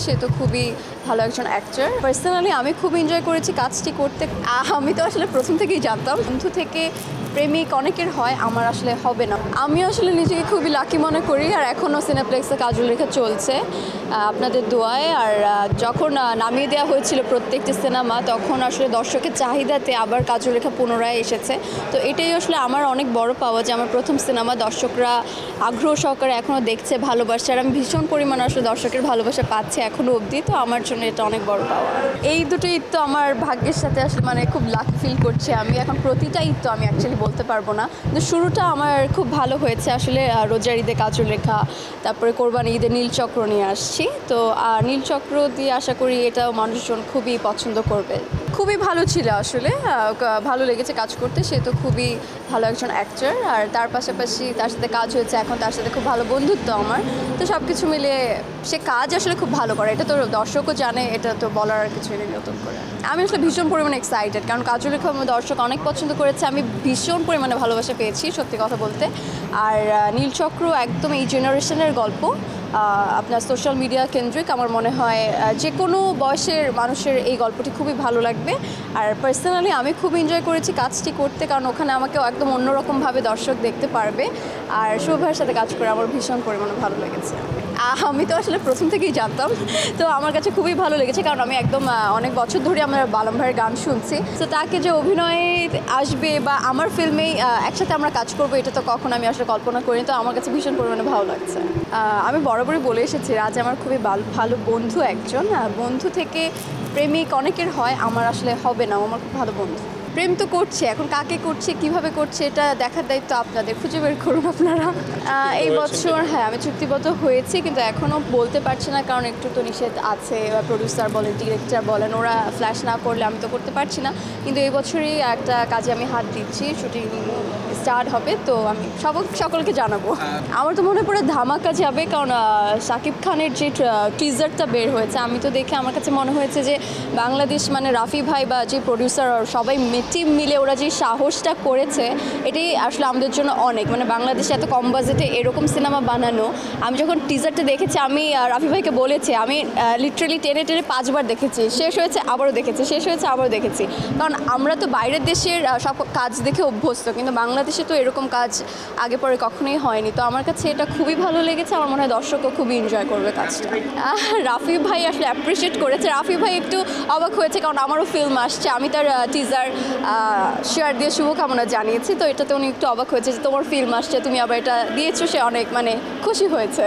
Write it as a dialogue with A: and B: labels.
A: সে তো খুবই ভালো একজন অ্যাক্টর। পার্সোনালি আমি খুব এনজয় করেছি কাজটি করতে। আমি তো আসলে প্রথম থেকেই জানতাম বন্ধু থেকে প্রেমিক অনেকের হয়, আমার আসলে হবে না। আমি আসলে নিজেকে খুবই লাকি মনে করি, আর এখনও সিনেপ্লেক্সে কাজল রেখা চলছে আপনাদের দোয়ায়। আর যখন নামিয়ে দেওয়া হয়েছিল প্রত্যেকটি সিনেমা, তখন আসলে দর্শকের চাহিদাতে আবার কাজল রেখা পুনরায় এসেছে। তো এটাই আসলে আমার অনেক বড় পাওয়া যে আমার প্রথম সিনেমা দর্শকরা আগ্রহ সহকারে এখনও দেখছে, ভালোবাসছে, আর আমি ভীষণ পরিমাণে আসলে দর্শকের ভালোবাসা পাচ্ছি এখনও অবধি। তো আমার জন্য এটা অনেক বড় পাওয়া। এই দুটো ঈদ তো আমার ভাগ্যের সাথে আসলে মানে খুব লাকি ফিল করছি আমি। এখন প্রতিটা ঈদ তো আমি অ্যাকচুয়ালি বলতে পারবো না, কিন্তু শুরুটা আমার খুব ভালো হয়েছে আসলে। রোজার ঈদে কাজল রেখা, তারপরে কোরবানি ঈদে নীলচক্র নিয়ে আসছি। তো নীলচক্র দিয়ে আশা করি এটাও মানুষজন খুবই পছন্দ করবে। খুবই ভালো ছিল আসলে, ভালো লেগেছে কাজ করতে। সে তো খুবই ভালো একজন অ্যাক্টর, আর তার পাশাপাশি তার সাথে কাজ হয়েছে, এখন তার সাথে খুব ভালো বন্ধুত্ব আমার। তো সব কিছু মিলিয়ে সে কাজ আসলে খুব ভালো করে, এটা তো দর্শকও জানে, এটা তো বলার আর কিছুই নেই নতুন করে। আমি আসলে ভীষণ পরিমাণে এক্সাইটেড, কারণ কাজল রেখা দর্শক অনেক পছন্দ করেছে, আমি ভীষণ পরিমাণে ভালোবাসা পেয়েছি সত্যি কথা বলতে। আর নীলচক্র একদম এই জেনারেশনের গল্প, আপনার সোশ্যাল মিডিয়া কেন্দ্রিক। আমার মনে হয় যে কোনো বয়সের মানুষের এই গল্পটি খুবই ভালো লাগবে। আর পার্সোনালি আমি খুব এনজয় করেছি কাজটি করতে, কারণ ওখানে আমাকেও একদম অন্যরকমভাবে দর্শক দেখতে পারবে। আর শুভ ভাইয়ের সাথে কাজ করে আমার ভীষণ পরিমাণে ভালো লেগেছে। আমি তো আসলে প্রথম থেকেই জানতাম, তো আমার কাছে খুবই ভালো লেগেছে, কারণ আমি একদম অনেক বছর ধরে আমার বালাম ভাইয়ের গান শুনছি। তো তাকে যে অভিনয়ে আসবে বা আমার ফিল্মেই একসাথে আমরা কাজ করবো, এটা তো কখনো আমি আসলে কল্পনা করিনি। তো আমার কাছে ভীষণ পরিমাণে ভালো লাগছে। আমি বরাবরই বলে এসেছি, রাজ আমার খুবই ভালো বন্ধু একজন। বন্ধু থেকে প্রেমিক অনেকের হয়, আমার আসলে হবে না। আমার খুব ভালো বন্ধু। প্রেম তো করছে, এখন কাকে করছে, কিভাবে করছে, এটা দেখার দায়িত্ব আপনাদের, খুঁজে বের করুন আপনারা। এই বছর হ্যাঁ আমি চুক্তিবদ্ধ হয়েছি, কিন্তু এখনও বলতে পারছি না, কারণ একটু তো নিষেধ আছে। প্রডিউসার বলেন, ডিরেক্টর বলেন, ওরা ফ্ল্যাশ না করলে আমি তো করতে পারছি না। কিন্তু এই বছরই একটা কাজে আমি হাত দিচ্ছি, শুটিং স্টার্ট হবে, তো আমি সকলকে জানাবো। আমার তো মনে পড়ে ধামাকা যাবে, কারণ শাকিব খানের যে টিজারটা বের হয়েছে, আমি তো দেখে আমার কাছে মনে হয়েছে যে বাংলাদেশ মানে রাফি ভাই বা যে প্রডিউসার সবাই টিম মিলে ওরা যে সাহসটা করেছে, এটাই আসলে আমাদের জন্য অনেক। মানে বাংলাদেশে এত কম বাজেটে এরকম সিনেমা বানানো, আমি যখন টিজারটা দেখেছি, আমি রাফি ভাইকে বলেছি, আমি লিটারেলি টেনে 5বার দেখেছি, শেষ হয়েছে আবারও দেখেছি, শেষ হয়েছে আবারও দেখেছি। কারণ আমরা তো বাইরের দেশের সব কাজ দেখে অভ্যস্ত, কিন্তু বাংলাদেশে তো এরকম কাজ আগে পরে কখনোই হয়নি। তো আমার কাছে এটা খুবই ভালো লেগেছে, আমার মনে হয় দর্শকও খুবই এনজয় করবে কাজটা। রাফি ভাই আসলে অ্যাপ্রিসিয়েট করেছে। রাফি ভাই একটু অবাক হয়েছে, কারণ আমারও ফিল্ম আসছে, আমি তার টিজার শেয়ার দিয়ে শুভকামনা জানিয়েছি। তো এটাতে উনি একটু অবাক হয়েছে যে তোমার ফিল্ম আসছে, তুমি আবার এটা দিয়েছো, সে অনেক মানে খুশি হয়েছে।